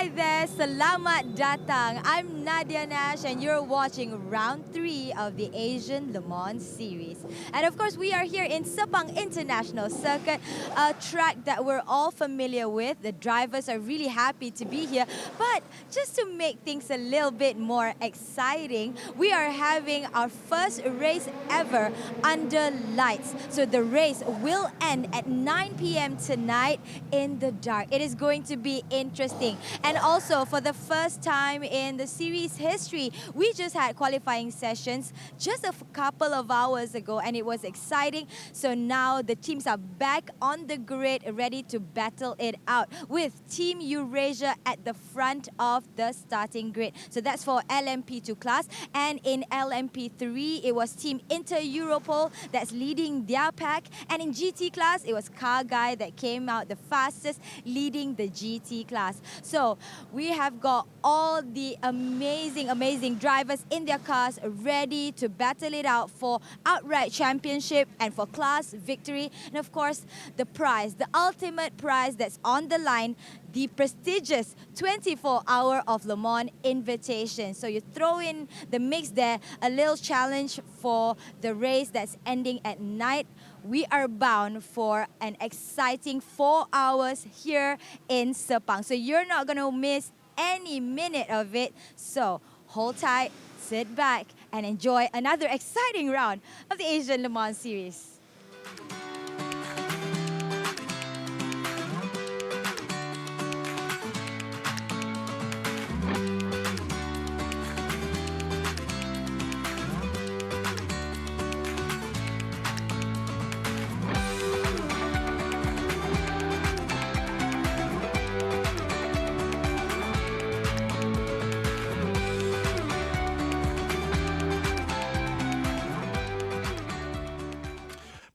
Hi there, selamat datang. I'm Nadia Nash and you're watching round 3 of the Asian Le Mans series. And of course, we are here in Sepang International Circuit, a track that we're all familiar with. The drivers are really happy to be here. But just to make things a little bit more exciting, we are having our first race ever under lights. So the race will end at 9 p.m. tonight in the dark. It is going to be interesting. And also, for the first time in the series history, we just had qualifying sessions just a couple of hours ago, and it was exciting. So now the teams are back on the grid, ready to battle it out with Team Eurasia at the front of the starting grid. So that's for LMP2 class. And in LMP3, it was Team Inter-Europol that's leading their pack. And in GT class, it was Car Guy that came out the fastest, leading the GT class. So we have got all the amazing drivers in their cars ready to battle it out for outright championship and for class victory. And of course, the prize, the ultimate prize that's on the line, the prestigious 24-hour of Le Mans invitation. So you throw in the mix there, a little challenge for the race that's ending at night. We are bound for an exciting 4 hours here in Sepang. So you're not going to miss any minute of it. So hold tight, sit back, and enjoy another exciting round of the Asian Le Mans series.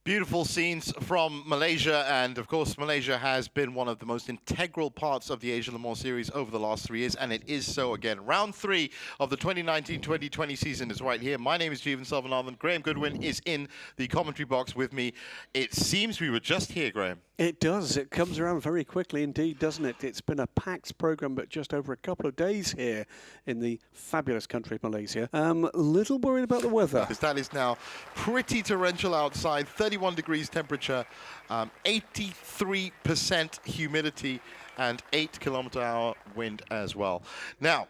Beautiful scenes from Malaysia, and of course Malaysia has been one of the most integral parts of the Asian Le Mans series over the last 3 years, and it is so again. Round 3 of the 2019-2020 season is right here. My name is Jeevan Selvanathan. Graham Goodwin is in the commentary box with me. It seems we were just here, Graham. It does. It comes around very quickly indeed, doesn't it? It's been a packed program, but just over a couple of days here in the fabulous country of Malaysia. A little worried about the weather. That is now pretty torrential outside, 31 degrees temperature, 83% humidity, and 8-kilometer-hour wind as well. Now,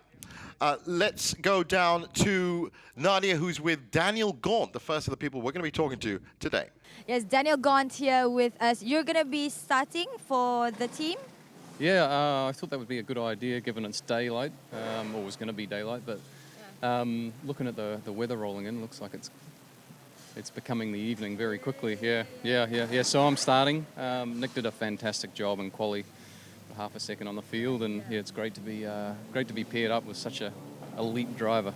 let's go down to Nadia, who's with Daniel Gaunt, the first of the people we're going to be talking to today. Yes, Daniel Gaunt here with us. You're going to be starting for the team? Yeah, I thought that would be a good idea given it's daylight, or was going to be daylight, but looking at the weather rolling in, looks like it's becoming the evening very quickly. Yeah. So I'm starting. Nick did a fantastic job in quali, half a second on the field, and yeah, it's great to be paired up with such a elite driver.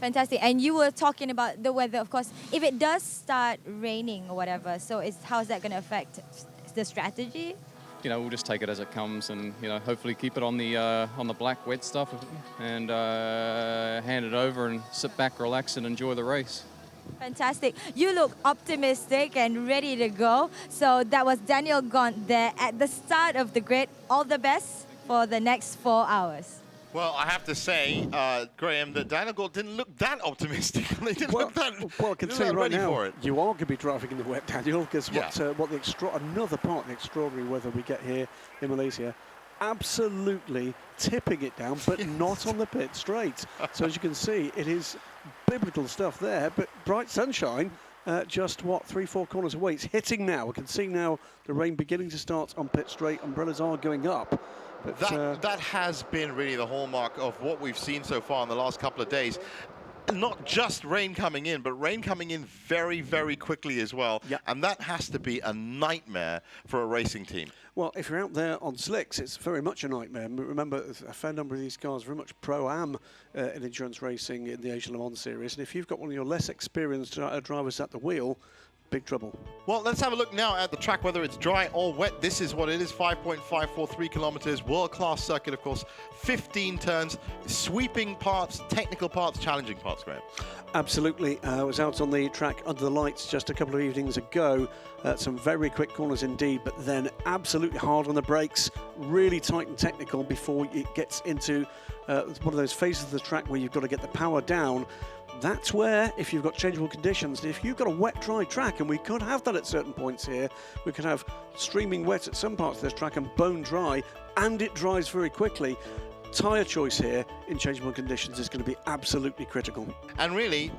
Fantastic. And you were talking about the weather, of course. If it does start raining or whatever, so how's that going to affect the strategy? You know, we'll just take it as it comes, and hopefully keep it on the black wet stuff, and hand it over and sit back, relax, and enjoy the race. Fantastic. You look optimistic and ready to go. So that was Daniel Gaunt there at the start of the grid. All the best for the next 4 hours. Well, I have to say, Graham, that Daniel Gaunt didn't look that optimistic. They didn't look that, well, I can tell you right ready now, for it. you are going to be driving in the wet, Daniel, because another part of the extraordinary weather we get here in Malaysia, absolutely tipping it down, but not on the pit straight. So as you can see, it is biblical stuff there, but bright sunshine, just 3-4 corners away. It's hitting now. We can see now the rain beginning to start on pit straight. Umbrellas are going up. But that has been really the hallmark of what we've seen so far in the last couple of days. Not just rain coming in, but rain coming in very, very quickly as well. Yep. And that has to be a nightmare for a racing team. Well, if you're out there on slicks, it's very much a nightmare. Remember, a fair number of these cars are very much pro-am in endurance racing in the Asian Le Mans series. And if you've got one of your less experienced drivers at the wheel, big trouble. Well, let's have a look now at the track, whether it's dry or wet. This is what it is, 5.543 kilometers, world-class circuit, of course, 15 turns, sweeping parts, technical parts, challenging parts, Graham. Absolutely. I was out on the track under the lights just a couple of evenings ago. Some very quick corners indeed, but then absolutely hard on the brakes, really tight and technical before it gets into one of those phases of the track where you've got to get the power down. That's where, if you've got changeable conditions, if you've got a wet, dry track, and we could have that at certain points here, we could have streaming wet at some parts of this track and bone dry, and it dries very quickly. Tyre choice here in changeable conditions is going to be absolutely critical. And really,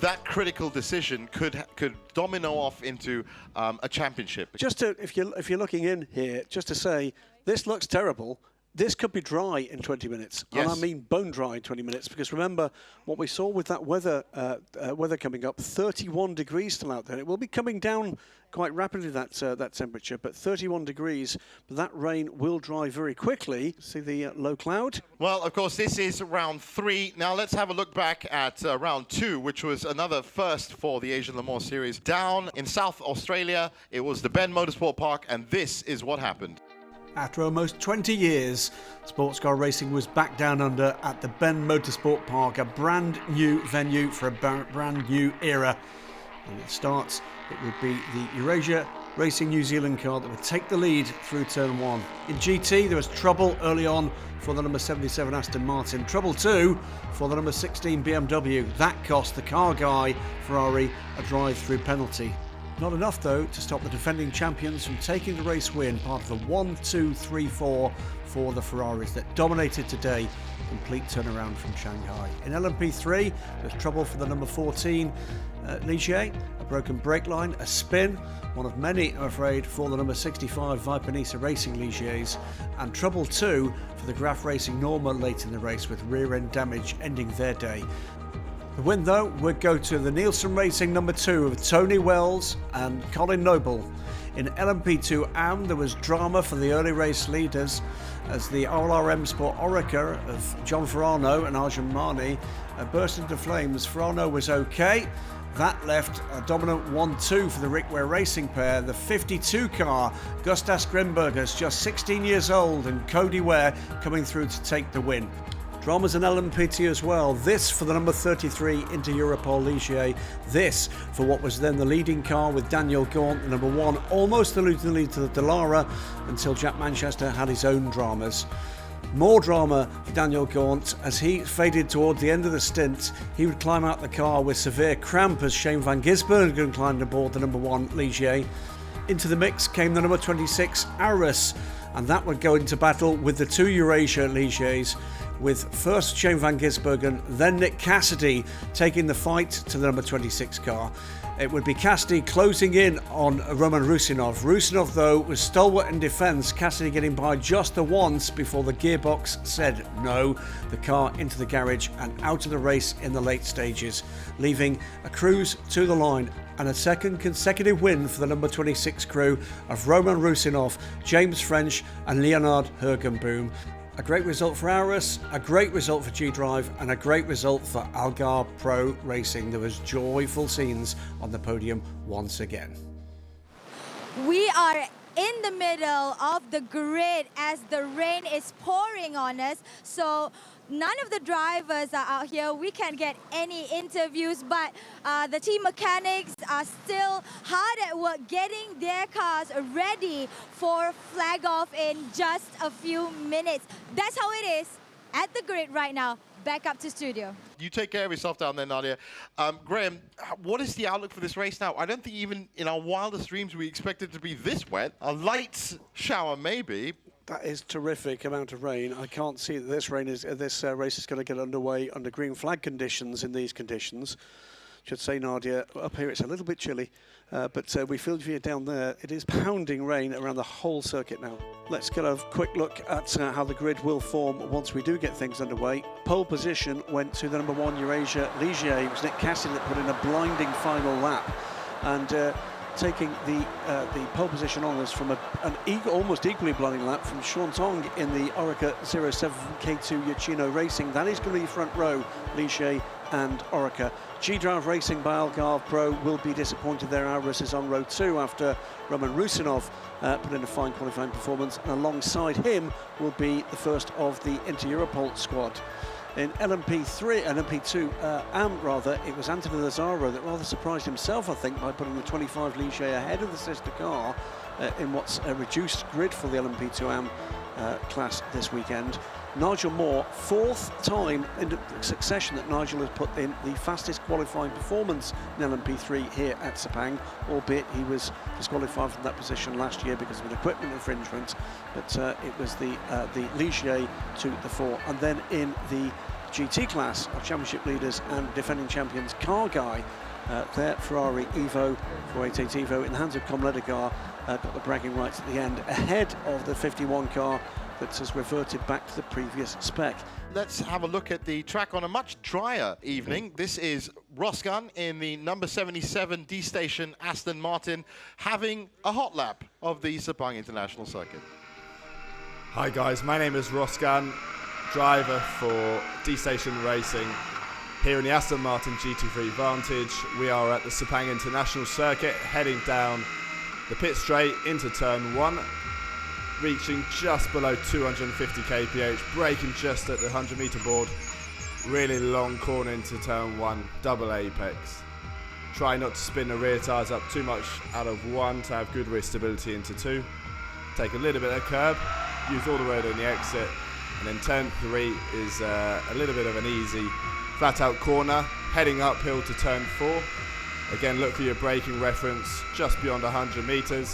that critical decision could domino off into a championship. Just to, if you're looking in here, just to say, this looks terrible. This could be dry in 20 minutes, yes. And I mean bone dry in 20 minutes, because remember what we saw with that weather coming up, 31 degrees still out there. It will be coming down quite rapidly, that temperature, but 31 degrees, but that rain will dry very quickly. See the low cloud? Well, of course, this is round 3. Now let's have a look back at round 2, which was another first for the Asian Le Mans Series. Down in South Australia, it was the Ben Motorsport Park, and this is what happened. After almost 20 years, sports car racing was back down under at the Ben Motorsport Park, a brand new venue for a brand new era. And it starts, it would be the Eurasia Racing New Zealand car that would take the lead through turn 1. In GT, there was trouble early on for the number 77 Aston Martin, trouble too for the number 16 BMW. That cost the car guy, Ferrari, a drive-through penalty. Not enough, though, to stop the defending champions from taking the race win, part of the 1-2-3-4 for the Ferraris that dominated today. Complete turnaround from Shanghai. In LMP3, there's trouble for the number 14 Ligier, a broken brake line, a spin, one of many, I'm afraid, for the number 65 Vipanisa Racing Ligiers, and trouble too for the Graf Racing Norma late in the race, with rear end damage ending their day. The win, though, would go to the Nielsen Racing number 2 of Tony Wells and Colin Noble. In LMP2 AM, there was drama for the early race leaders as the RLRM Sport Orica of John Ferrano and Arjun Mani burst into flames. Ferrano was okay. That left a dominant 1-2 for the Rick Ware Racing pair. The 52 car, Gustas Grimbergers, just 16 years old, and Cody Ware coming through to take the win. Dramas in LMP2 as well. This for the number 33 Inter Europol Ligier. This for what was then the leading car with Daniel Gaunt, the number 1, almost eluding the lead to the Dallara until Jack Manchester had his own dramas. More drama for Daniel Gaunt as he faded toward the end of the stint. He would climb out the car with severe cramp as Shane van Gisbergen climbed aboard the number 1 Ligier. Into the mix came the number 26 Aris, and that would go into battle with the 2 Eurasia Ligiers, with first Shane van Gisbergen, then Nick Cassidy taking the fight to the number 26 car. It would be Cassidy closing in on Roman Rusinov. Rusinov, though, was stalwart in defence, Cassidy getting by just the once before the gearbox said no. The car into the garage and out of the race in the late stages, leaving a cruise to the line and a second consecutive win for the number 26 crew of Roman Rusinov, James French and Leonard Hergenboom. A great result for Aris, a great result for G-Drive, and a great result for Algar Pro Racing. There was joyful scenes on the podium once again. We are in the middle of the grid as the rain is pouring on us. So none of the drivers are out here. We can't get any interviews, but the team mechanics are still hard at work getting their cars ready for flag off in just a few minutes. That's how it is at the grid right now. Back up to studio. You take care of yourself down there, Nadia. Graham, what is the outlook for this race now? I don't think even in our wildest dreams we expected it to be this wet. A light shower maybe. That is terrific amount of rain. I can't see that this race is going to get underway under green flag conditions in these conditions. Should say, Nadia, up here it's a little bit chilly, but we feel for you down there. It is pounding rain around the whole circuit now. Let's get a quick look at how the grid will form once we do get things underway. Pole position went to the number 1 Eurasia Ligier. It was Nick Cassidy that put in a blinding final lap, and taking the pole position on us from an almost equally blinding lap from Sean Tong in the Orica 07 K2 Yachino Racing. That is going to be front row, Ligier and Orica. G-Drive Racing by Algarve Pro will be disappointed. Their Aurus is on row 2 after Roman Rusinov put in a fine qualifying performance, and alongside him will be the first of the Inter-Europol squad. In LMP2, it was Anthony Lazzaro that rather surprised himself, I think, by putting the 25 Ligier ahead of the sister car in what's a reduced grid for the LMP2 AM class this weekend. Nigel Moore, 4th time in succession that Nigel has put in the fastest qualifying performance in LMP3 here at Sepang, albeit he was disqualified from that position last year because of an equipment infringement, but it was the Ligier to the fore. And then in the GT class, our championship leaders and defending champions, Car Guy, their Ferrari Evo, 488 Evo, in the hands of Com Ledegar, got the bragging rights at the end, ahead of the 51 car that has reverted back to the previous spec. Let's have a look at the track on a much drier evening. This is Roscan in the number 77 D-Station Aston Martin having a hot lap of the Sepang International Circuit. Hi guys, my name is Roscan, driver for D-Station Racing here in the Aston Martin GT3 Vantage. We are at the Sepang International Circuit heading down the pit straight into turn 1. Reaching just below 250 kph, braking just at the 100 meter board. Really long corner into turn 1, double apex. Try not to spin the rear tyres up too much out of 1 to have good rear stability into 2. Take a little bit of curb, use all the road on the exit, and then turn 3 is a little bit of an easy flat out corner, heading uphill to turn 4. Again, look for your braking reference just beyond 100 meters.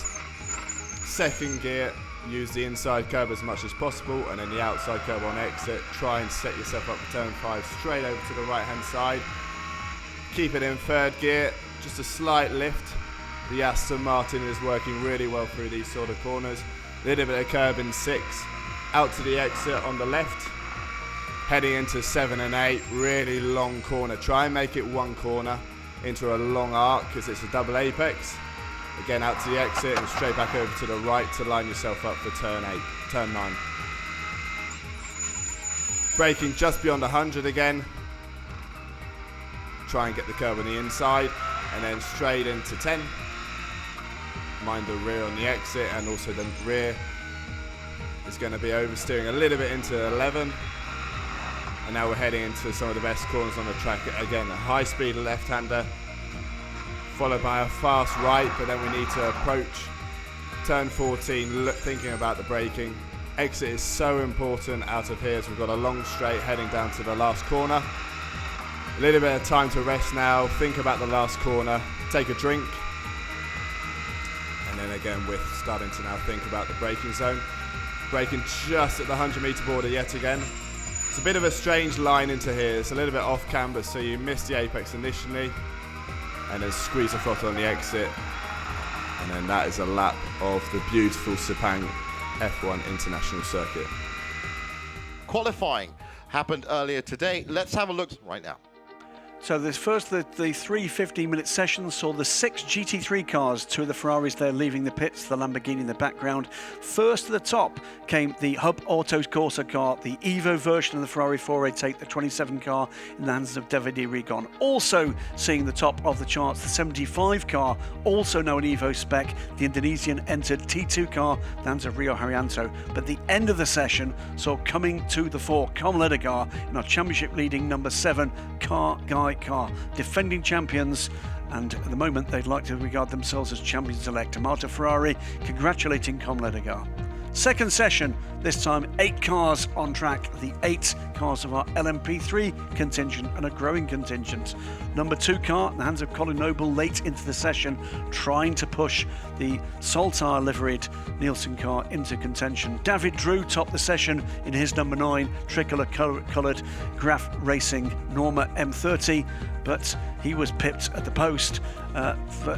Second gear, use the inside curb as much as possible, and then the outside curb on exit. Try and set yourself up for turn 5 straight over to the right hand side. Keep it in third gear, just a slight lift. The Aston Martin is working really well through these sort of corners. Little bit of curb in 6, out to the exit on the left. Heading into 7 and 8, really long corner. Try and make it one corner into a long arc because it's a double apex. Again, out to the exit and straight back over to the right to line yourself up for turn 9. Braking just beyond 100 again. Try and get the curb on the inside and then straight into 10. Mind the rear on the exit, and also the rear is going to be oversteering a little bit into 11. And now we're heading into some of the best corners on the track. Again, a high speed left-hander, followed by a fast right, but then we need to approach turn 14, thinking about the braking. Exit is so important out of here, so we've got a long straight heading down to the last corner. A little bit of time to rest now, think about the last corner, take a drink, and then again we're starting to now think about the braking zone. Braking just at the 100 meter border yet again. It's a bit of a strange line into here, it's a little bit off camber, so you miss the apex initially, and then squeeze the throttle on the exit, and then that is a lap of the beautiful Sepang F1 International Circuit. Qualifying happened earlier today. Let's have a look right now. So this first, the 3 15-minute sessions saw the 6 GT3 cars, 2 of the Ferraris there leaving the pits, the Lamborghini in the background. First to the top came the Hub Autos Corsa car, the Evo version of the Ferrari 488, the 27 car in the hands of Davide Rigon. Also seeing the top of the charts, the 75 car, also now an Evo spec, the Indonesian entered T2 car, in the hands of Rio Haryanto. But the end of the session saw coming to the fore, Com Ledegar in our championship leading number 7 Car Guy car, defending champions, and at the moment they'd like to regard themselves as champions-elect. Marta Ferrari congratulating Com Ledegar. Second session, this time 8 cars on track, the 8 cars of our LMP3 contingent, and a growing contingent. Number 2 car in the hands of Colin Noble late into the session, trying to push the Soltar liveried Nielsen car into contention. David Drew topped the session in his number 9 tricolour coloured Graf Racing Norma M30, but he was pipped at the post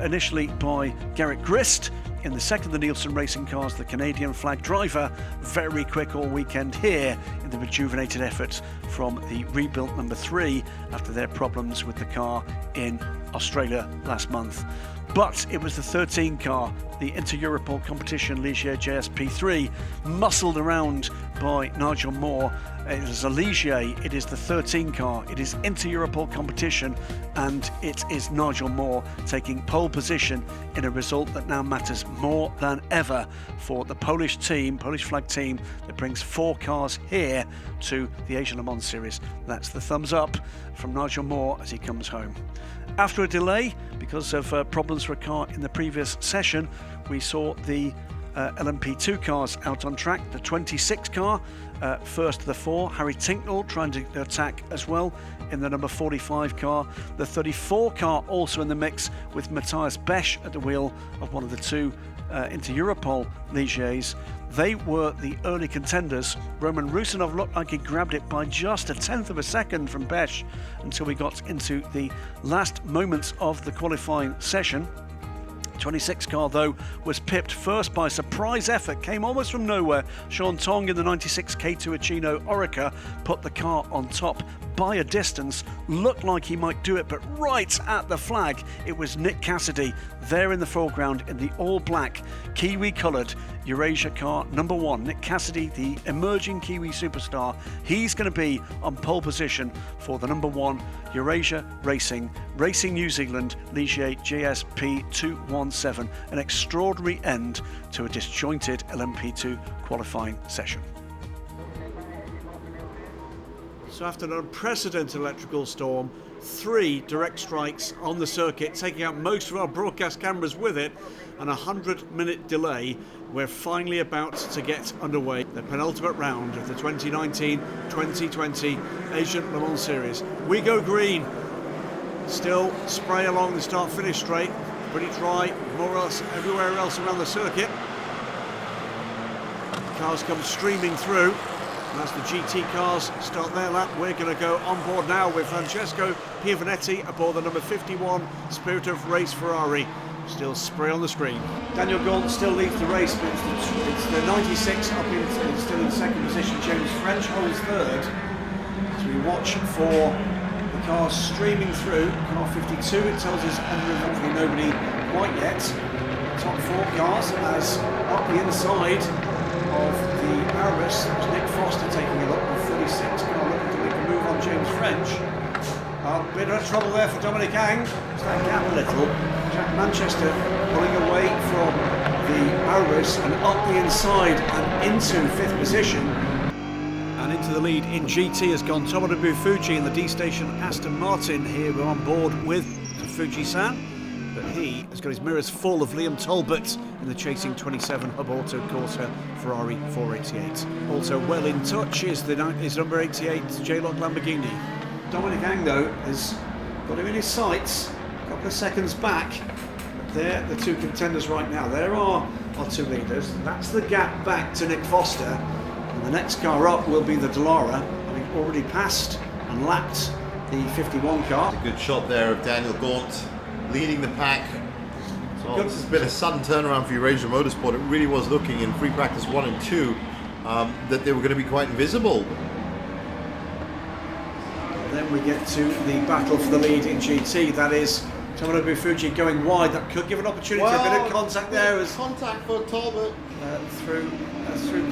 initially by Garrett Grist. In the second, the Nielsen Racing cars, the Canadian flag driver, very quick all weekend here in the rejuvenated effort from the rebuilt number 3 after their problems with the car in Australia last month. But it was the 13 car, the Inter-Europol competition Ligier JSP3, muscled around by Nigel Moore. It is a Ligier, it is the 13 car, it is Inter-Europol competition, and it is Nigel Moore taking pole position in a result that now matters more than ever for the Polish team, Polish flag team, that brings 4 cars here to the Asian Le Mans Series. That's the thumbs up from Nigel Moore as he comes home. After a delay, because of problems for a car in the previous session, we saw the LMP2 cars out on track. The 26 car, first of the 4, Harry Tinknell trying to attack as well in the number 45 car. The 34 car also in the mix with Matthias Besch at the wheel of one of the 2 Inter-Europol Ligiers. They were the early contenders. Roman Rusinov looked like he grabbed it by just a 1/10 of a second from Besch until we got into the last moments of the qualifying session. 26 car though was pipped first by a surprise effort, came almost from nowhere. Sean Tong in the 96 K2 Achino Orica put the car on top by a distance, looked like he might do it, but right at the flag it was Nick Cassidy there in the foreground in the all black Kiwi coloured Eurasia car number 1. Nick Cassidy, the emerging Kiwi superstar, he's going to be on pole position for the number 1 Eurasia Racing New Zealand Ligier GSP 217. An extraordinary end to a disjointed LMP2 qualifying session. So after an unprecedented electrical storm, 3 direct strikes on the circuit, taking out most of our broadcast cameras with it, and a 100-minute delay, we're finally about to get underway. The penultimate round of the 2019-2020 Asian Le Mans Series. We go green. Still spray along the start-finish straight. Pretty dry, more or less everywhere else around the circuit. Cars come streaming through. And as the GT cars start their lap, we're going to go on board now with Francesco Piavanetti aboard the number 51 Spirit of Race Ferrari. Still spray on the screen. Daniel Gaunt still leads the race, but it's the 96 up in, still in second position. James French holds third. As we watch for the cars streaming through. Car 52, it tells us under inventory nobody quite yet. Top 4 cars as up the inside of the Arabus, Nick Foster taking a look, the 36 car looking to make a move on James French. A bit of trouble there for Dominic Ang. Just that gap a little. Jack Manchester pulling away from the Arabus and up the inside and into 5th position. And into the lead in GT has gone Tomonobu Fuji in the D-Station Aston Martin. Here we're on board with Fuji-san. But he has got his mirrors full of Liam Talbot in the chasing 27 Hub Auto Corsa Ferrari 488. Also well in touch is number 88 J-Lock Lamborghini. Dominic Ang though has got him in his sights, a couple of seconds back. They're the 2 contenders right now. There are our 2 leaders. That's the gap back to Nick Foster. And the next car up will be the Dallara, having already passed and lapped the 51 car. A good shot there of Daniel Gaunt leading the pack. So this has been a sudden turnaround for Eurasia Motorsport. It really was looking in free practice 1 and 2 that they were going to be quite invisible. Then we get to the battle for the lead in GT. That is Tomonobu Fuji going wide. That could give an opportunity for a bit of contact there. As contact for Talbot. Through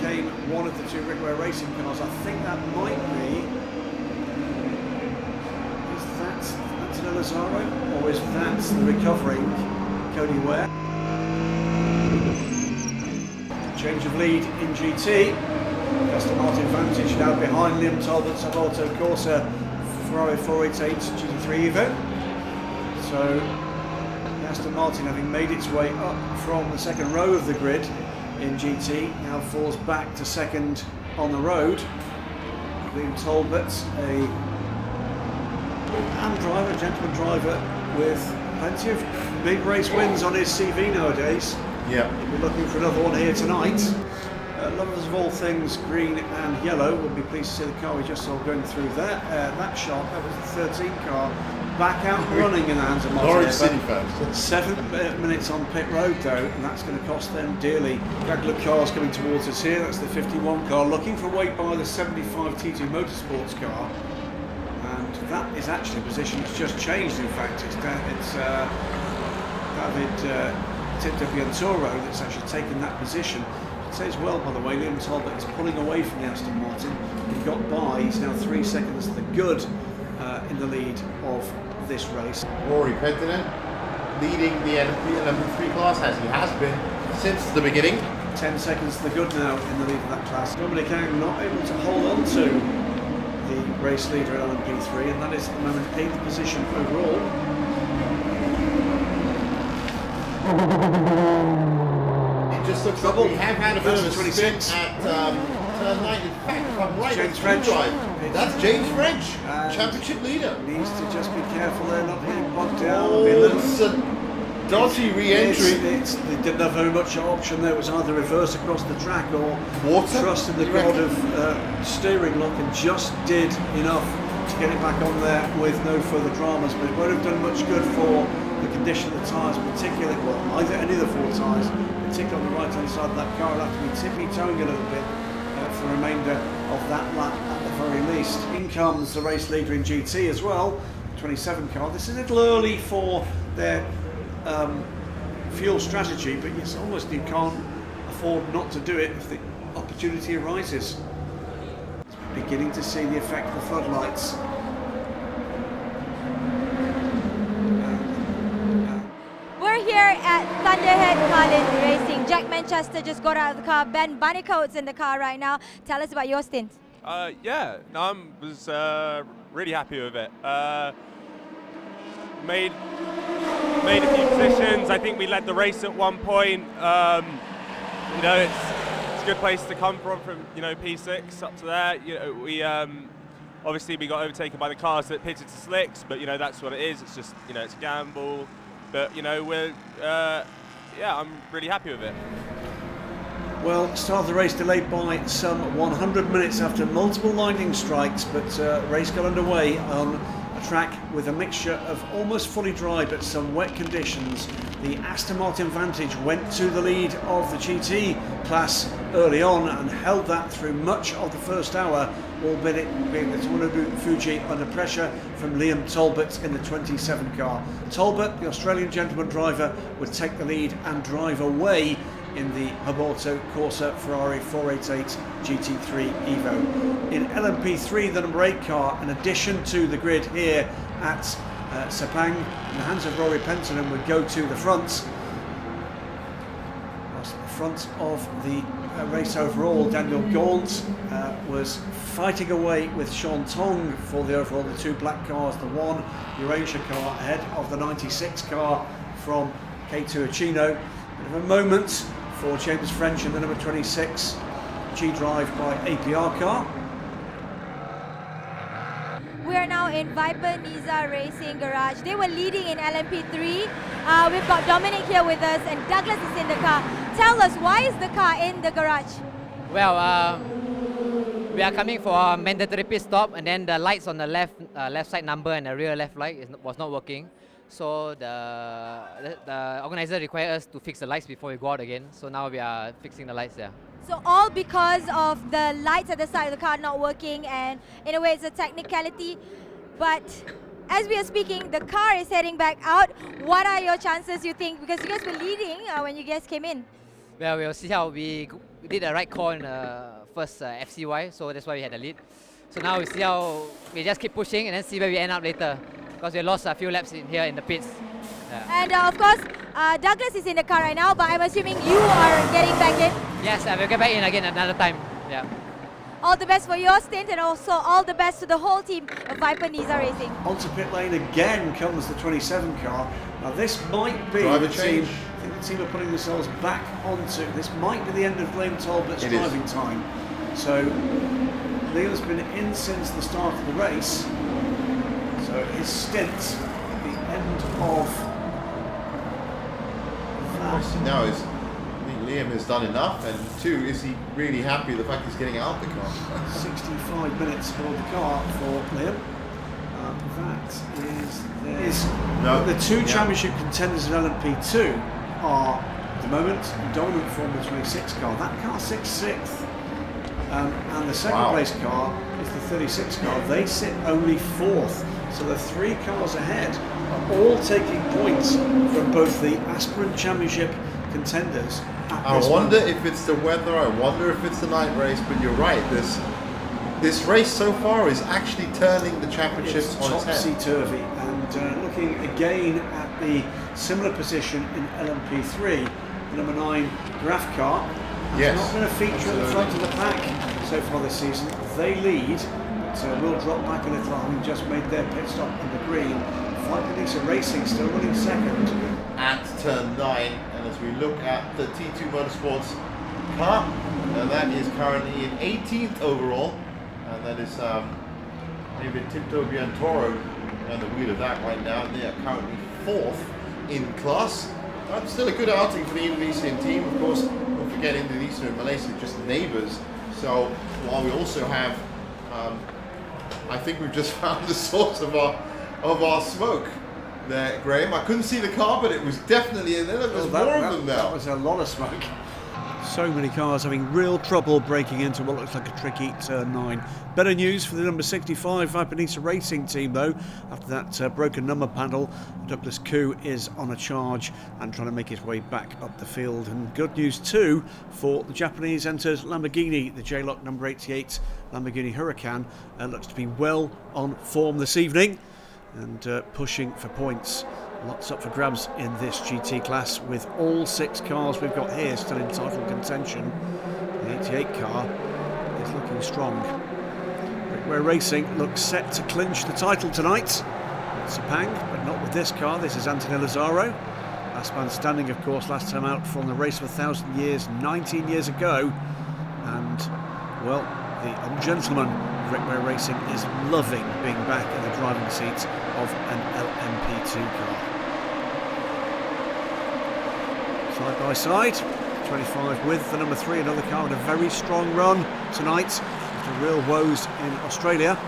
came one of the 2 Rickware Racing cars. I think that might be. Is that Antonio Lazzaro, or is that the recovering Cody Ware? Change of lead in GT. Aston Martin Vantage now behind Liam Talbot's Auto Corsa Ferrari 488 GT3 Evo. So Aston Martin, having made its way up from the second row of the grid in GT, now falls back to second on the road. Liam Talbot, a gentleman driver with plenty of big race wins on his CV nowadays. Yeah. We're looking for another one here tonight. Lovers of all things green and yellow will be pleased to see the car we just saw going through there. That shot, that was the 13 car, back out running in the hands of Martin. Norwich City fans. 7 minutes on pit road though, and that's going to cost them dearly. Regular cars coming towards us here. That's the 51 car looking for a way by the 75 T2 Motorsports car. And that is actually a position that's just changed. In fact, it's David Tipiantoro that's actually taken that position. I'd say as well, by the way, Liam Talbot is pulling away from the Aston Martin. He got by, he's now 3 seconds to the good in the lead of this race. Rory Penttinen leading the LMP3 class, as he has been since the beginning. 10 seconds to the good now in the lead of that class. Dominic Ang not able to hold on to the race leader at LMP3, and that is at the moment 8th position overall. It just looks like we have had a bit of a spin at turn 9. In fact, if I'm right, James French. That's James French, championship leader. Needs to just be careful there, not getting bogged down. Oh, it's a dodgy re-entry. They didn't have very much option there. It was either reverse across the track or Water? trust in the god of steering luck, and just did enough to get it back on there with no further dramas. But it won't have done much good for the condition of the tyres, particularly, well, either any of the 4 tyres, particularly on the right hand side of that car. It'll have to be tippy-toeing a little bit for the remainder of that lap at the very least. In comes the race leader in GT as well, 27 car. This is a little early for their fuel strategy, but it's almost you can't afford not to do it if the opportunity arises. It's beginning to see the effect of the floodlights. We're here at Thunderhead Carlin Racing. Jack Manchester just got out of the car. Ben Bunnycoat's in the car right now. Tell us about your stint. Yeah, no, I was really happy with it. Made a few positions. I think we led the race at one point. You know, it's a good place to come from P6 up to there. You know, we obviously we got overtaken by the cars that pitted to slicks, but you know that's what it is. It's just it's a gamble. But you know we're yeah, I'm really happy with it. Well, start of the race delayed by some 100 minutes after multiple lightning strikes, but race got underway on a track with a mixture of almost fully dry but some wet conditions. The Aston Martin Vantage went to the lead of the GT class early on and held that through much of the first hour, albeit being the Tsunobu Fuji under pressure from Liam Talbot in the 27 car. Talbot, the Australian gentleman driver, would take the lead and drive away in the Huberto Corsa Ferrari 488 GT3 Evo. In LMP3, the number 8 car, in addition to the grid here at Sepang, in the hands of Rory Penttinen, would go to the front. Whilst at the front of the race overall, Daniel Gaunt was fighting away with Sean Tong for the overall, the 2 black cars, the 1 Eurasia car ahead of the 96 car from K2 Achino. Bit of a moment for James French in the number 26 G-Drive by APR car. We are now in Viper Niza Racing Garage. They were leading in LMP3. We've got Dominic here with us and Douglas is in the car. Tell us, why is the car in the garage? Well, we are coming for a mandatory pit stop, and then the lights on the left side number and the rear left light was not working. So the organizer required us to fix the lights before we go out again. So now we are fixing the lights there. So all because of the lights at the side of the car not working, and in a way it's a technicality. But as we are speaking, the car is heading back out. What are your chances, you think? Because you guys were leading when you guys came in. Well, we'll see how we did the right call in the first FCY, so that's why we had the lead. So now we see how we just keep pushing and then see where we end up later, because we lost a few laps in here in the pits. Yeah. And of course, Douglas is in the car right now, but I'm assuming you are getting back in. Yes, we'll get back in again another time. Yeah. All the best for your stint, and also all the best to the whole team of Viper Niza Racing. Onto pit lane again comes the 27 car. Now this might be Driver the change. team. I think the team are putting themselves back onto. This might be the end of Liam Talbot's driving time. So Liam's been in since the start of the race. So his stint at the end of The question now is, I think Liam has done enough, and 2, is he really happy with the fact he's getting out of the car? 65 minutes for the car for Liam. That is the 2 championship contenders in LMP2 are at the moment in dominant form the 26 car. That car 6th. And the second place car is the 36 car. They sit only 4th. So the 3 cars ahead are all taking points from both the Aspirant Championship contenders at I this wonder moment. if it's the weather, I wonder if it's the night race, but you're right, this race so far is actually turning the championships It's on its head. topsy-turvy, and looking again at the similar position in LMP3, the number 9 Graf car has Yes, not been a feature at the front of the pack so far this season. They lead, but will drop back a little, having just made their pit stop in the green. Viper Racing still running second. At turn 9, and as we look at the T2 Motorsports car, that is currently in 18th overall, and that is David Tipto Biantoro on the wheel of that right now. They are currently 4th in class. That's still a good outing for the Indonesian team. Of course, don't forget Indonesia and Malaysia are just neighbours. So while we also have, I think we've just found the source of our smoke there, Graham. I couldn't see the car, but it was definitely in there. There's more of them now. That was a lot of smoke. So many cars having real trouble breaking into what looks like a tricky turn 9. Better news for the number 65 Viper Racing team, though. After that broken number panel, Douglas Koo is on a charge and trying to make his way back up the field. And good news too for the Japanese entered Lamborghini. The J-Lock number 88 Lamborghini Huracan looks to be well on form this evening and pushing for points. Lots up for grabs in this GT class, with all 6 cars we've got here still in title contention. The 88 car is looking strong. Rickware Racing looks set to clinch the title tonight. Sepang, but not with this car. This is Anthony Lazaro. Last man standing, of course, last time out from the race of 1,000 years, 19 years ago. And, well, the gentleman of Rickware Racing is loving being back in the driving seat of an LMP2 car. Side by side, 25 with the number 3, another car with a very strong run tonight after real woes in Australia.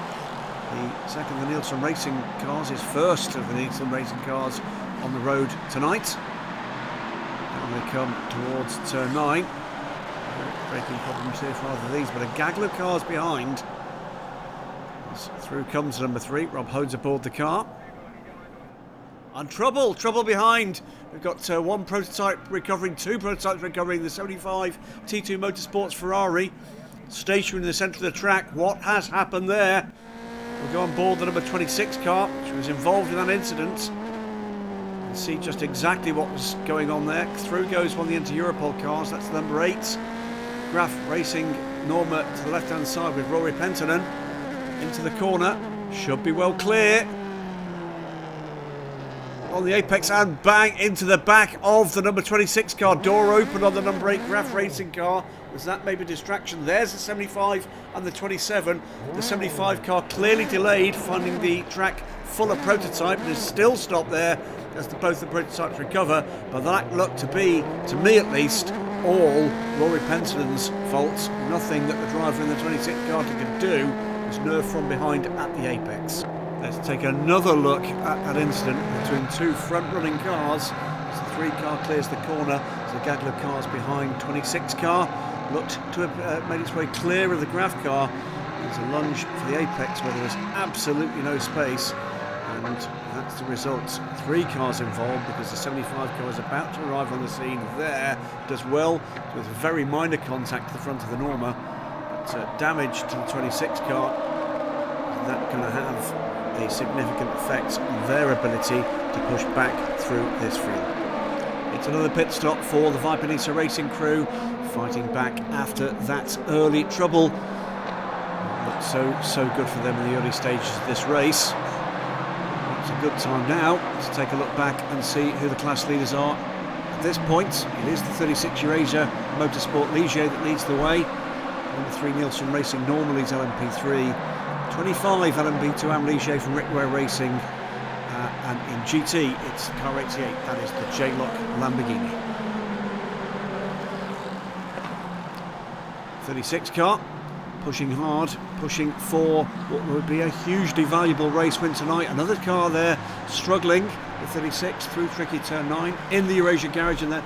The second of the Nielsen Racing cars is first of the Nielsen Racing cars on the road tonight. And they come towards turn 9. Braking problems here for either of these, but a gaggle of cars behind. As through comes number 3, Rob Hodes aboard the car. And trouble behind. We've got one prototype recovering, 2 prototypes recovering. The 75 T2 Motorsports Ferrari stationary in the centre of the track. What has happened there? We'll go on board the number 26 car, which was involved in that incident, and see just exactly what was going on there. Through goes one of the Inter-Europol cars. That's the number 8. Graf Racing Norma to the left-hand side with Rory Penttinen into the corner. Should be well clear. On the apex and bang into the back of the number 26 car. Door open on the number 8 Graf Racing car. Was that maybe a distraction? There's the 75 and the 27. The 75 car clearly delayed, finding the track full of prototype, and is still stopped there as both the prototypes recover. But that looked to be, to me at least, all Rory Penttinen's fault. Nothing that the driver in the 26 car could do. Was nerved from behind at the apex. Let's take another look at that incident between 2 front-running cars. As the 3 car clears the corner, there's a gaggle of cars behind. 26 car looked to have made its way clear of the Graf car. There's a lunge for the apex where there was absolutely no space, and that's the result. 3 cars involved because the 75 car is about to arrive on the scene there. Does well with very minor contact to the front of the Norma, but damage to the 26 car. That going to have a significant effect on their ability to push back through this field. It's another pit stop for the Viper Racing crew, fighting back after that early trouble. Looked so good for them in the early stages of this race. It's a good time now to take a look back and see who the class leaders are. At this point, it is the 36 Eurasia Motorsport Ligier that leads the way. Number 3 Nielsen Racing Norma leads LMP3. 25 LMP2 Am Ligier from Rickware Racing, and in GT it's car 88, that is the J-Lock Lamborghini. 36 car, pushing hard, pushing for what would be a hugely valuable race win tonight. Another car there struggling, the 36 through tricky turn 9 in the Eurasia garage, and that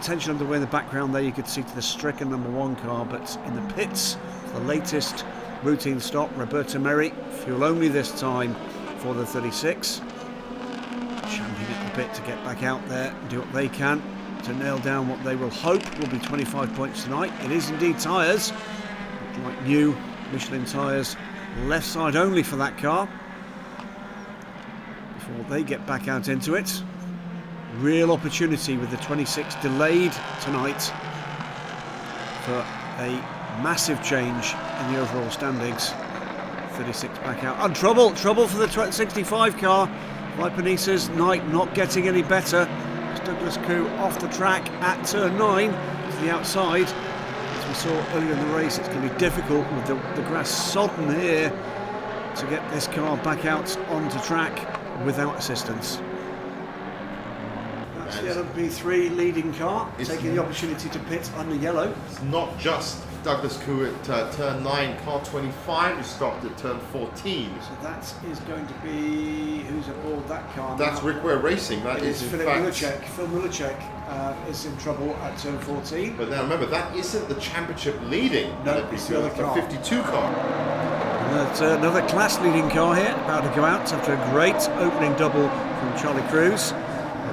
tension underway in the background there you could see to the stricken number 1 car, but in the pits, the latest routine stop, Roberto Meri, fuel only this time for the 36. Champing at the bit to get back out there and do what they can. to nail down what they will hope will be 25 points tonight. It is indeed tyres, like new Michelin tyres, left side only for that car. Before they get back out into it, real opportunity with the 26 delayed tonight for a massive change in the overall standings. 36 back out, and trouble for the 65 car. Vipanissa's night not getting any better. Douglas Koo off the track at turn 9 to the outside. As we saw earlier in the race, it's going to be difficult with the grass sodden here to get this car back out onto track without assistance. That's the LMP3 leading car, taking the opportunity to pit under yellow. It's not just Douglas Koo at turn 9, car 25 is stopped at turn 14. So that is going to be who's aboard that car. That's now. Rickware Racing. That is in Phil fact. Milacek is in trouble at turn 14. But now remember, that isn't the championship leading. No, it's the other car. 52 car. Another class leading car here, about to go out after a great opening double from Charlie Cruz.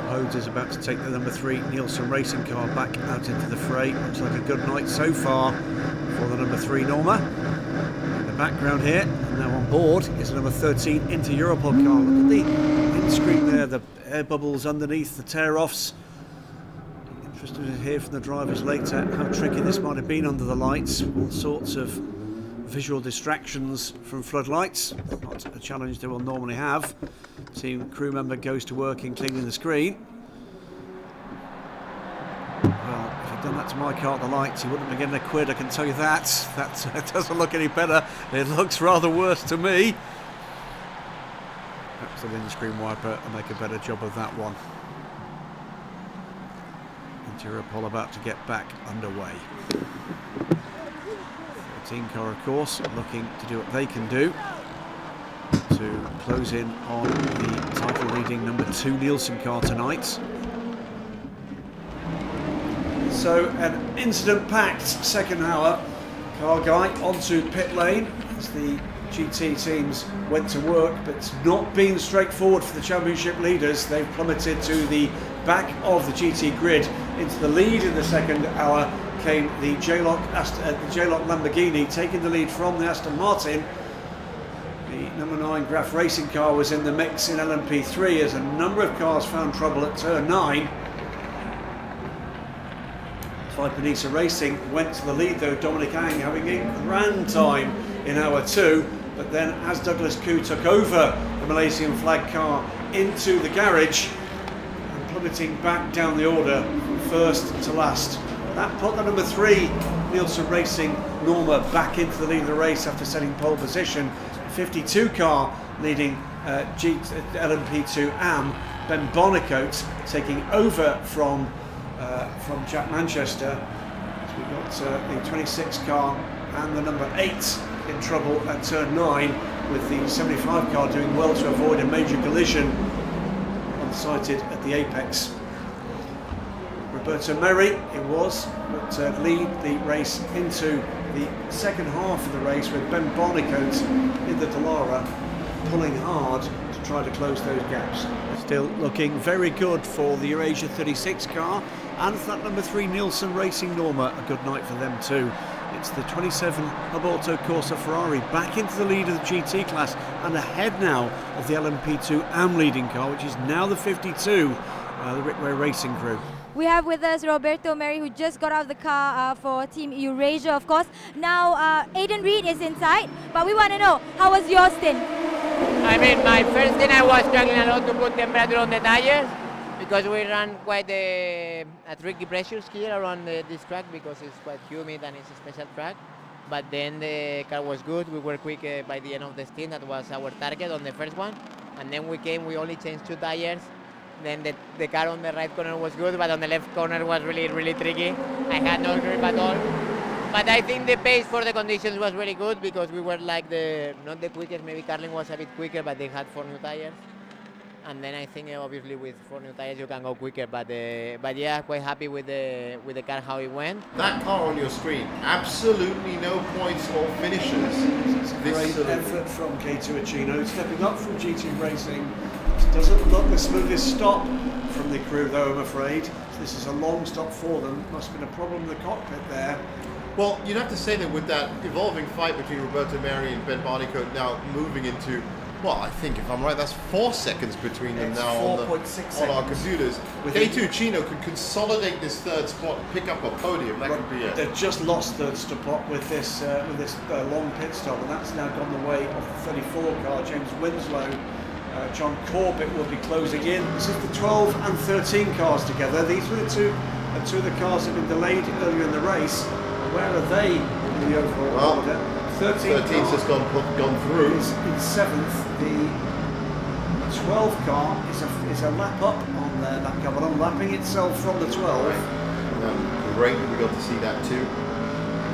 Hodes is about to take the number 3 Nielsen Racing car back out into the fray. Looks like a good night so far for the number 3 Norma. In the background here, now on board, is the number 13 Inter Europol car. Look at the windscreen there, the air bubbles underneath, the tear-offs. Interested to hear from the drivers later how tricky this might have been under the lights. All sorts of visual distractions from floodlights. Not a challenge they will normally have. Team crew member goes to work in cleaning the screen. Well, if he'd done that to my car at the lights, he wouldn't be getting a quid, I can tell you that. That doesn't look any better. It looks rather worse to me. Perhaps the windscreen wiper and make a better job of that one. Europol about to get back underway. 13 car, of course, looking to do what they can do to close in on the title leading number 2 Nielsen car tonight. So an incident packed second hour. Car guy onto pit lane as the GT teams went to work, but it's not been straightforward for the championship leaders. They've plummeted to the back of the GT grid. Into the lead in the second hour came the J-Lock Lamborghini, taking the lead from the Aston Martin. The number 9 Graf Racing car was in the mix in LMP3 as a number of cars found trouble at turn 9. Vipanisa Racing went to the lead though, Dominic Ang having a grand time in hour 2, but then as Douglas Koo took over the Malaysian flag car into the garage, and plummeting back down the order from first to last. That put the number 3 Nielsen Racing Norma back into the lead of the race after setting pole position. 52 car leading LMP2 AM, Ben Barnicoat taking over from Jack Manchester. So we've got the 26 car and the number 8 in trouble at turn 9, with the 75 car doing well to avoid a major collision unsighted at the apex. Roberto Merri, it was, but lead the race into the second half of the race with Ben Barnicoat in the Dallara pulling hard to try to close those gaps. Still looking very good for the Eurasia 36 car, and for that number 3 Nielsen Racing Norma, a good night for them too. It's the 27 Hub-Auto Corsa Ferrari back into the lead of the GT class and ahead now of the LMP2 AM leading car, which is now the 52, the Rickware Racing crew. We have with us Roberto Merri, who just got out of the car for Team Eurasia, of course. Now, Aidan Reid is inside, but we want to know, how was your stint? I mean, my first stint I was struggling a lot to put temperature on the tires because we ran quite a tricky pressures here around this track because it's quite humid and it's a special track. But then the car was good. We were quick by the end of the stint. That was our target on the first one. And then we only changed 2 tires. Then the car on the right corner was good, but on the left corner was really, really tricky. I had no grip at all. But I think the pace for the conditions was really good because we were like not the quickest. Maybe Carlin was a bit quicker, but they had 4 new tires. And then I think obviously with 4 new tires you can go quicker. But yeah, quite happy with the car how it went. That car on your screen, absolutely no points or finishes. It's a great effort from K2 Achino, stepping up from GT Racing. It doesn't look the smoothest stop from the crew, though, I'm afraid. This is a long stop for them. Must have been a problem in the cockpit there. Well, you'd have to say that with that evolving fight between Roberto Meri and Ben Barnicoat now moving into, well, I think if I'm right, that's 4 seconds between them now on our computers. K2 Chino could consolidate this third spot, pick up a podium. That could be it. They've just lost third spot with this long pit stop, and that's now gone the way of the 34 car, James Winslow. John Corbett will be closing in. This is the 12 and 13 cars together. These were the two of the cars that have been delayed earlier in the race. Where are they in the overall order? 13's just gone through. Is in 7th. The 12 car is a lap up on that car, but unlapping itself from the 12. Great that we got to see that too.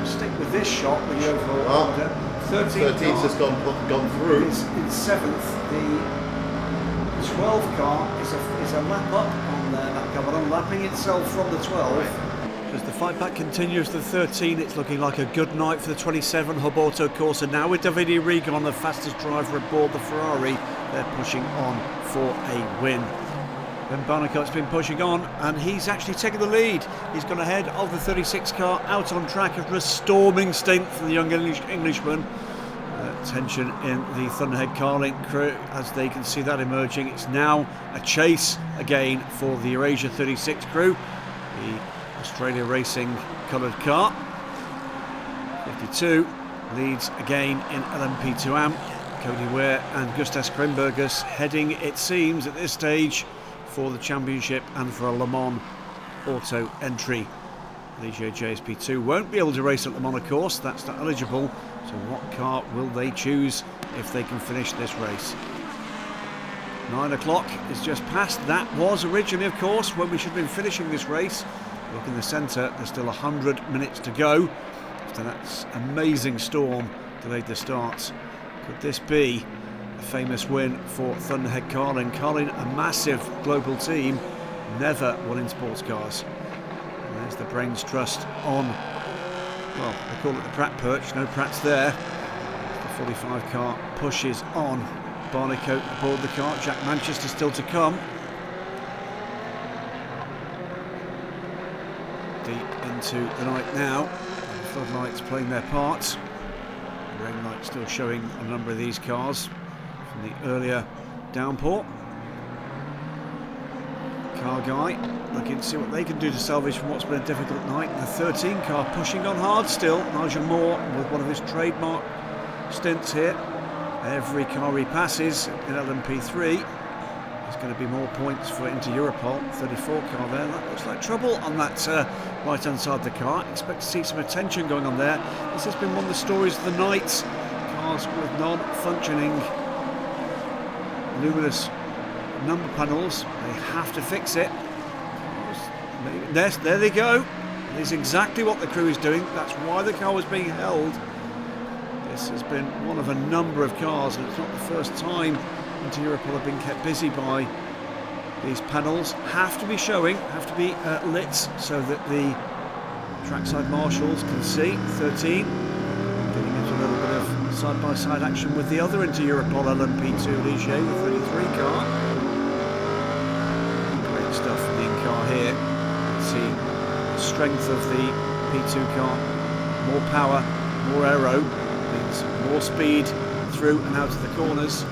Stick with this shot with the overall order. 13's just gone through. Is in 7th. The 12 car is a lap up on that car, but unlapping itself from the 12. As the fight back continues to 13, it's looking like a good night for the 27 Hub Auto Corsa. Now with Davide Regan, the fastest driver aboard the Ferrari, they're pushing on for a win. Ben Barnicoat's been pushing on, and he's actually taken the lead. He's gone ahead of the 36 car, out on track after a storming stint from the young Englishman. Tension in the Thunderhead Carlin crew as they can see that emerging. It's now a chase again for the Eurasia 36 crew. The Australia Racing coloured car. 52 leads again in LMP2 AM. Cody Ware and Gustas Krimbergers heading, it seems, at this stage for the championship and for a Le Mans auto entry. Ligier JSP2 won't be able to race at Le Mans, of course, that's not eligible. So what car will they choose if they can finish this race? 9 o'clock is just past. That was originally, of course, when we should have been finishing this race. Look in the centre, there's still 100 minutes to go. After that amazing storm delayed the start. Could this be a famous win for Thunderhead Carlin? Carlin, a massive global team, never won in sports cars. And there's the Brains Trust on, well, they call it the Pratt perch, no Pratt's there. The 45 car pushes on. Barnicoat aboard the car, Jack Manchester still to come. Deep into the night now, the floodlights playing their part. The rain light still showing a number of these cars from the earlier downpour. Car guy looking to see what they can do to salvage from what's been a difficult night. The 13 car pushing on hard still. Nigel Moore with one of his trademark stints here. Every car he passes in LMP3 is going to be more points for into Europol. 34 car there. That looks like trouble on that right hand side of the car. Expect to see some attention going on there. This has been one of the stories of the night. Cars with non-functioning luminous number panels. They have to fix it. There they go. It is exactly what the crew is doing. That's why the car was being held. This has been one of a number of cars, and it's not the first time into Europol have been kept busy by these panels. Have to be showing, have to be lit so that the trackside marshals can see. 13 getting into a little bit of side-by-side action with the other into Europol LMP2 Ligier, the 33 car. Great stuff from the in-car here. See the strength of the P2 car, more power, more aero, means more speed through and out of the corners.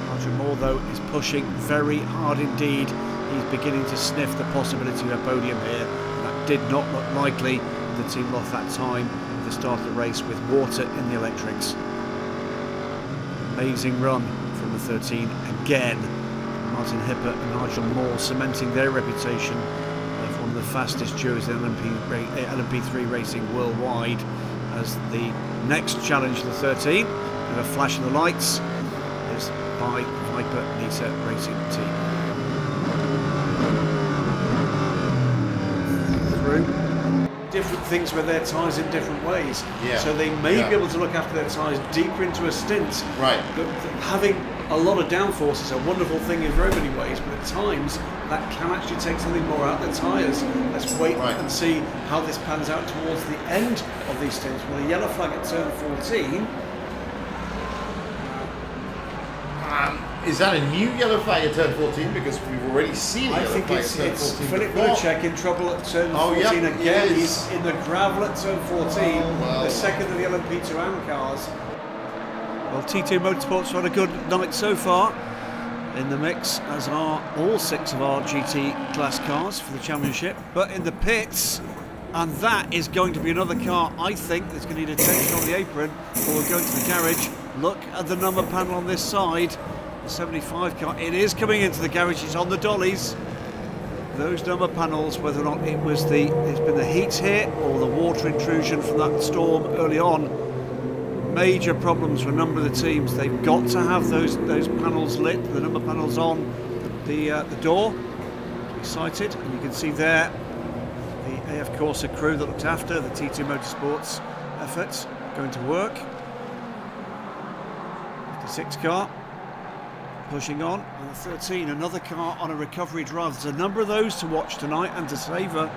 Roger Moore though is pushing very hard indeed. He's beginning to sniff the possibility of a podium here. That did not look likely. The team lost that time at the start of the race with water in the electrics. Amazing run from the 13 again. Martin Hipper and Nigel Moore cementing their reputation of one of the fastest duos in LMP3 racing worldwide. As the next challenge to the 13, with a flash of the lights, is by Viper Nisa Racing Team. Through different things with their tyres in different ways. Yeah. So they may be able to look after their tyres deeper into a stint. Right. But having a lot of downforce is a wonderful thing in very many ways, but at times that can actually take something more out of the tyres. Let's wait and see how this pans out towards the end of these stints. With a yellow flag at turn 14. Is that a new yellow flag at turn 14? Because we've already seen a I yellow think flag it's at turn 14 Philip before. Wilczek in trouble at turn 14 yep, again. he is. He's in the gravel at turn 14, well. the second of the LMP2 AM cars. Well, T2 Motorsports had a good night so far in the mix, as are all 6 of our GT class cars for the championship. But in the pits, and that is going to be another car, I think, that's going to need attention on the apron, or we'll go into the garage. Look at the number panel on this side. The 75 car, it is coming into the garage, it's on the dollies. Those number panels, whether or not it's been the heat here or the water intrusion from that storm early on, major problems for a number of the teams. They've got to have those panels lit, the number panels on the door to be sighted, and you can see there the AF Corsa crew that looked after the T2 Motorsports efforts going to work. The 6 car pushing on, and the 13, another car on a recovery drive. There's a number of those to watch tonight and to savour.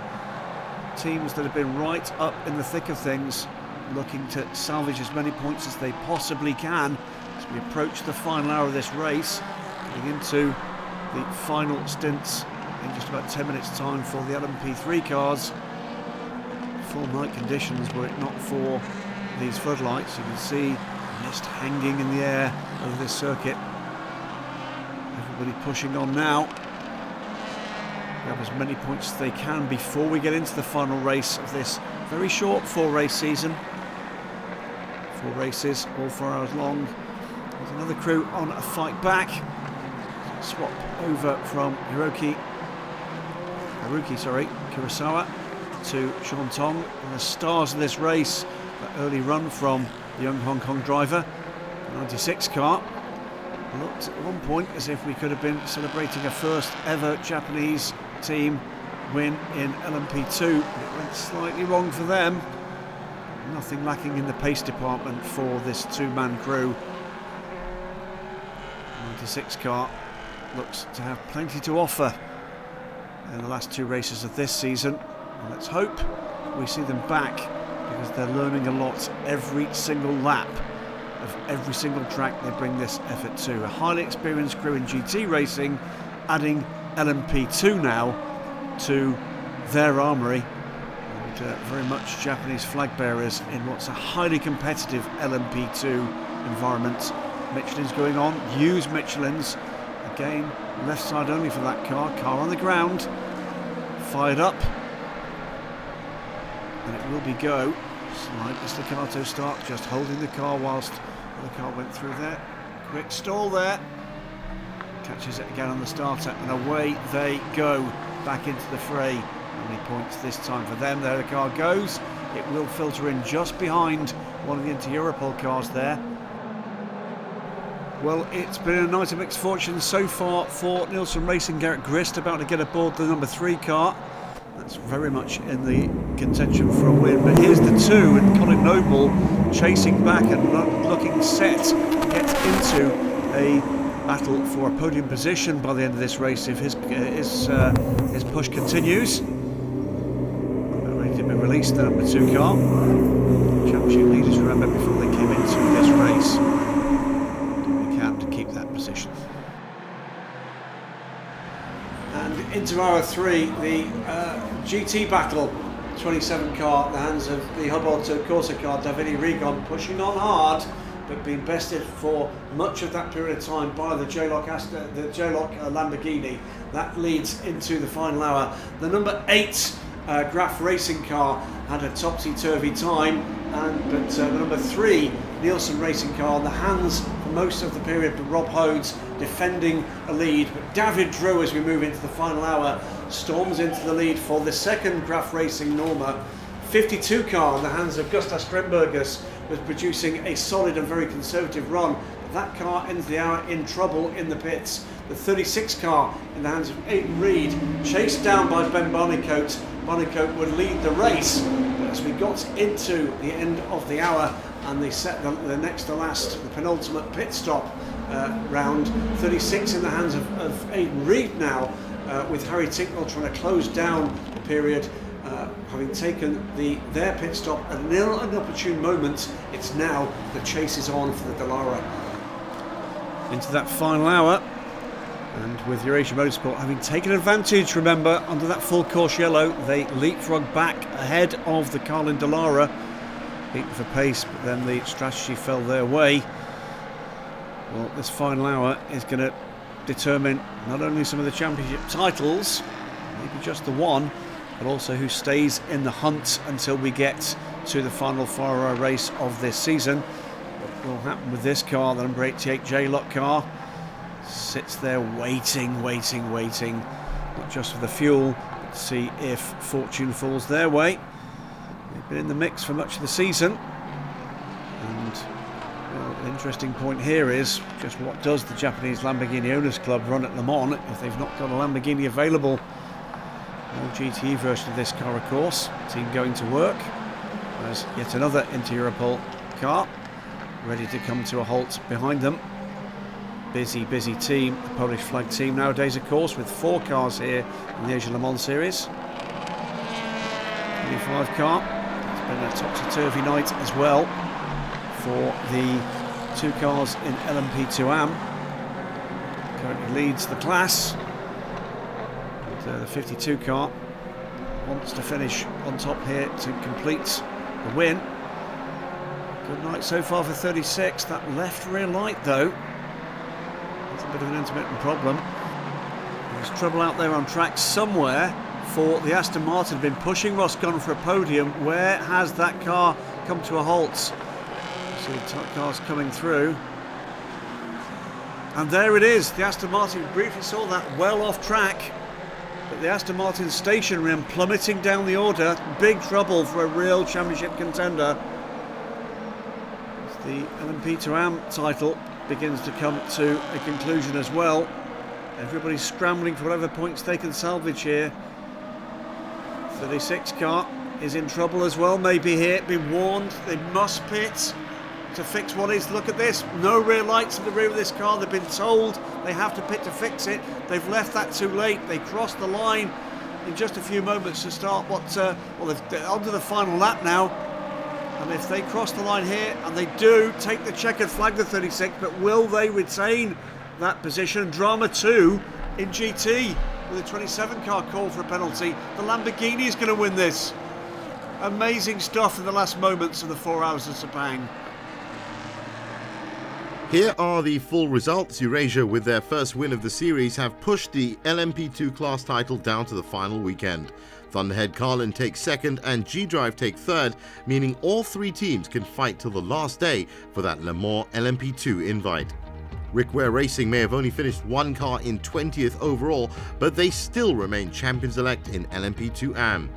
Teams that have been right up in the thick of things, looking to salvage as many points as they possibly can as we approach the final hour of this race, getting into the final stints in just about 10 minutes time for the LMP3 cars. Full night conditions were it not for these floodlights. You can see mist hanging in the air over this circuit. Everybody pushing on now, grab as many points as they can before we get into the final race of this very short 4-race season. 4 races, all 4 hours long. There's another crew on a fight back. Swap over from Haruki Kurosawa to Sean Tong. And the stars of this race, that early run from the young Hong Kong driver, the 96 car. Looked at one point as if we could have been celebrating a first ever Japanese team win in LMP2. It went slightly wrong for them. Nothing lacking in the pace department for this 2-man crew. 96 car looks to have plenty to offer in the last 2 races of this season. And let's hope we see them back, because they're learning a lot every single lap of every single track they bring this effort to. A highly experienced crew in GT racing, adding LMP2 now to their armoury, and very much Japanese flag bearers in what's a highly competitive LMP2 environment. Michelin's going on, used Michelin's, again left side only for that car on the ground, fired up, and it will be go. Slight staccato start, just holding the car whilst the car went through there. Quick stall there. Catches it again on the starter, and away they go back into the fray. How many points this time for them? There the car goes. It will filter in just behind one of the Inter-Europol cars there. Well, it's been a night of mixed fortune so far for Nielsen Racing. Garrett Grist about to get aboard the number 3 car. That's very much in the contention for a win. But here's the 2, and Colin Noble chasing back and looking set to get into a battle for a podium position by the end of this race if his push continues. Ready to be released, the number 2 car. Championship leaders, remember, before they came into this race, do we can to keep that position. And into hour 3, the GT battle, 27 car in the hands of the Hubauto Corsa car, Davide Rigon, pushing on hard, but being bested for much of that period of time by the J-Lock Lamborghini. That leads into the final hour. The number 8 Graf Racing car had a topsy-turvy time, but the number 3 Nielsen Racing car on the hands for most of the period, but Rob Hodes defending a lead. But David Drew, as we move into the final hour, storms into the lead for the second Graf Racing Norma. 52 car in the hands of Gustav Strembergus was producing a solid and very conservative run. That car ends the hour in trouble in the pits. The 36 car in the hands of Aidan Reed, chased down by Ben Barnicoat. Barnicoat would lead the race, but as we got into the end of the hour and they set the next to last, the penultimate pit stop round, 36 in the hands of Aidan Reed now, with Harry Tinknell trying to close down the period. Having taken their pit stop at an inopportune moment, it's now the chase is on for the Dallara. into that final hour. And with Eurasia Motorsport having taken advantage, remember, under that full course yellow, they leapfrog back ahead of the Carlin Dallara, beaten for pace, but then the strategy fell their way. Well, this final hour is going to determine not only some of the championship titles, maybe just the one, but also who stays in the hunt until we get to the final 4-hour race of this season. What will happen with this car, the number 88 J-Lock car? Sits there waiting, not just for the fuel, but to see if fortune falls their way. They've been in the mix for much of the season, and well, the interesting point here is just what does the Japanese Lamborghini Owners Club run at Le Mans if they've not got a Lamborghini available. No GTE version of this car, of course. Team going to work. There's yet another Inter-Europol car ready to come to a halt behind them. Busy team, the Polish flag team nowadays, of course, with 4 cars here in the Asia Le Mans Series. 25 car. It's been a topsy-turvy night as well for the 2 cars in LMP2 AM. Currently leads the class. And, the 52 car wants to finish on top here to complete the win. Good night so far for 36. That left rear light, though, it's a bit of an intermittent problem. There's trouble out there on track somewhere for the Aston Martin. Been pushing Ross Gunn for a podium. Where has that car come to a halt? See the cars coming through. And there it is. The Aston Martin, briefly saw that well off track. But the Aston Martin station rim plummeting down the order. Big trouble for a real championship contender. As the LMP2 AM title begins to come to a conclusion as well. Everybody's scrambling for whatever points they can salvage here. 36 car is in trouble as well, maybe here. Been warned, they must pit to fix what is. Look at this, no rear lights in the rear of this car. They've been told they have to pit to fix it. They've left that too late. They crossed the line in just a few moments to start what, well, they're onto the final lap now. And if they cross the line here, and they do take the checkered flag, the 36, but will they retain that position? Drama 2 in GT with a 27 car call for a penalty. The Lamborghini is going to win this. Amazing stuff in the last moments of the 4 hours of Sepang. Here are the full results. Eurasia, with their first win of the series, have pushed the LMP2 class title down to the final weekend. Thunderhead Carlin takes second and G-Drive take third, meaning all 3 teams can fight till the last day for that Le Mans LMP2 invite. Rick Ware Racing may have only finished 1 car in 20th overall, but they still remain champions-elect in LMP2 AM.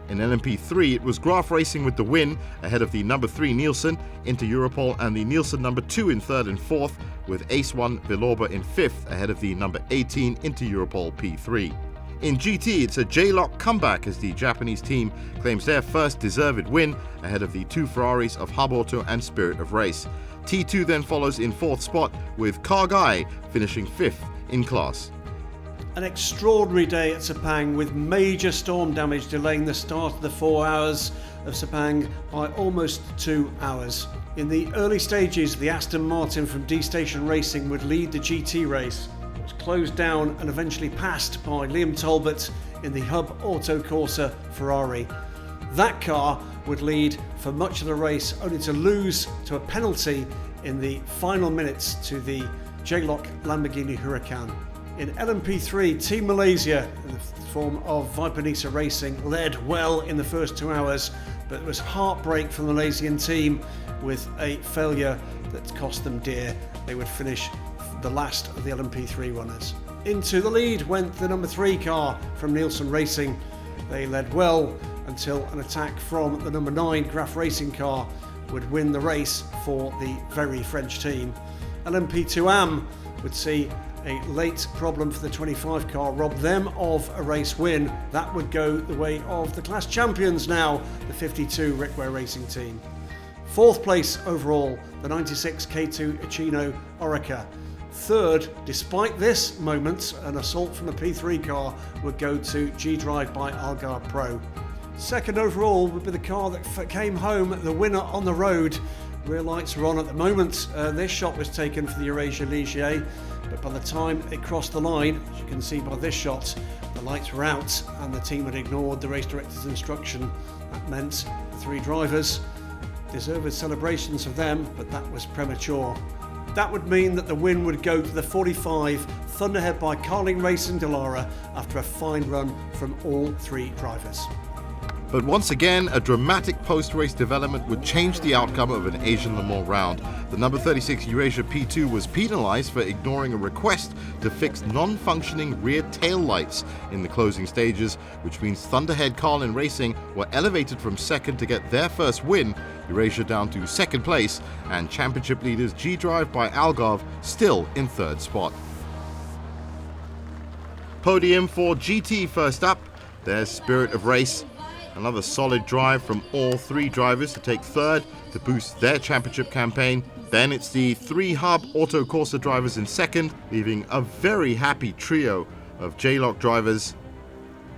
In LMP3, it was Graf Racing with the win, ahead of the number 3 Nielsen, Inter-Europol, and the Nielsen number 2 in 3rd and 4th, with Ace 1 Villorba in 5th, ahead of the number 18 Inter-Europol P3. In GT, it's a J-Lock comeback as the Japanese team claims their first deserved win, ahead of the 2 Ferraris of Hub Auto and Spirit of Race. T2 then follows in 4th spot, with Kargai finishing 5th in class. An extraordinary day at Sepang, with major storm damage delaying the start of the 4 hours of Sepang by almost 2 hours. In the early stages, the Aston Martin from D-Station Racing would lead the GT race. It was closed down and eventually passed by Liam Talbot in the Hub Auto Corsa Ferrari. That car would lead for much of the race, only to lose to a penalty in the final minutes to the J-Lock Lamborghini Huracan. In LMP3, Team Malaysia, in the form of Viper Nisa Racing, led well in the first 2 hours, but it was heartbreak for the Malaysian team with a failure that cost them dear. They would finish the last of the LMP3 runners. Into the lead went the number 3 car from Nielsen Racing. They led well until an attack from the number 9 Graf Racing car would win the race for the very French team. LMP2 AM would see a late problem for the 25 car rob them of a race win. That would go the way of the class champions now, the 52 Rick Ware Racing team. 4th place overall, the 96 K2 Ichino Orica. 3rd, despite this moment, an assault from the P3 car would go to G-Drive by Algar Pro. 2nd overall would be the car that came home the winner on the road, Rear lights are on at the moment. This shot was taken for the Eurasia Ligier, but by the time it crossed the line, as you can see by this shot, the lights were out and the team had ignored the race director's instruction. That meant 3 drivers. Deserved celebrations for them, but that was premature. That would mean that the win would go to the 45 Thunderhead by Carling Racing Delara after a fine run from all 3 drivers. But once again, a dramatic post-race development would change the outcome of an Asian Le Mans round. The number 36 Eurasia P2 was penalised for ignoring a request to fix non-functioning rear tail lights in the closing stages, which means Thunderhead Carlin Racing were elevated from second to get their first win, Eurasia down to second place, and championship leaders G-Drive by Algarve still in third spot. Podium for GT first up. There's Spirit of Race. Another solid drive from all 3 drivers to take third to boost their championship campaign. Then it's the 3 Hub Auto Corsa drivers in second, leaving a very happy trio of J-Lock drivers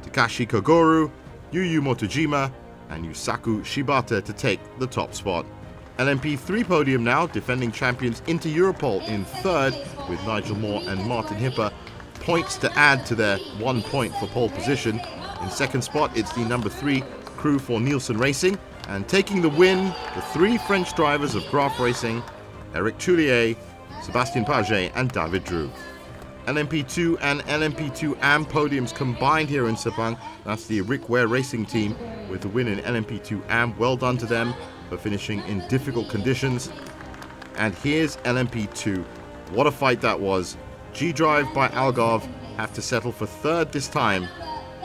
Takashi Kogoro, Yuyu Motojima and Yusaku Shibata to take the top spot. LMP3 podium now, defending champions Inter Europol in third with Nigel Moore and Martin Hipper. Points to add to their 1 point for pole position. In second spot, it's the number 3 crew for Nielsen Racing. And taking the win, the 3 French drivers of Graf Racing, Eric Choulier, Sébastien Paget and David Drew. LMP2 and LMP2 AM podiums combined here in Sepang. That's the Rick Ware Racing team with the win in LMP2 AM. Well done to them for finishing in difficult conditions. And here's LMP2. What a fight that was. G-Drive by Algarve have to settle for third this time,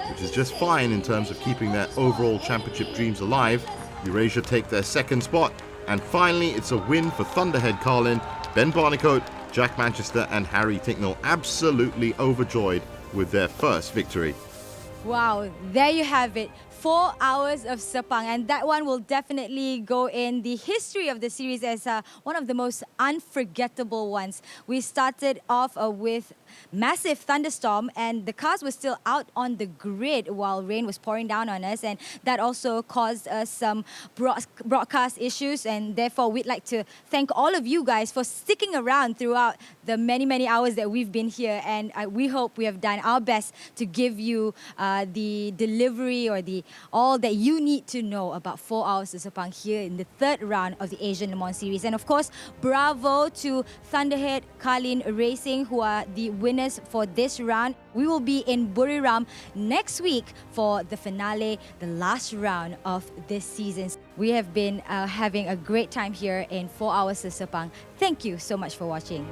which is just fine in terms of keeping their overall championship dreams alive. Eurasia take their second spot. And finally, it's a win for Thunderhead Carlin. Ben Barnicoat, Jack Manchester and Harry Ticknell absolutely overjoyed with their first victory. Wow, there you have it. 4 hours of Sepang, and that one will definitely go in the history of the series as one of the most unforgettable ones. We started off with massive thunderstorm and the cars were still out on the grid while rain was pouring down on us, and that also caused us some broadcast issues, and therefore we'd like to thank all of you guys for sticking around throughout the many hours that we've been here, and we hope we have done our best to give you the delivery or all that you need to know about 4 hours of Sepang here in the third round of the Asian Le Mans Series. And of course, bravo to Thunderhead Carlin Racing, who are the winners for this round. We will be in Buriram next week for the finale, the last round of this season. We have been having a great time here in 4 hours of Sepang. Thank you so much for watching.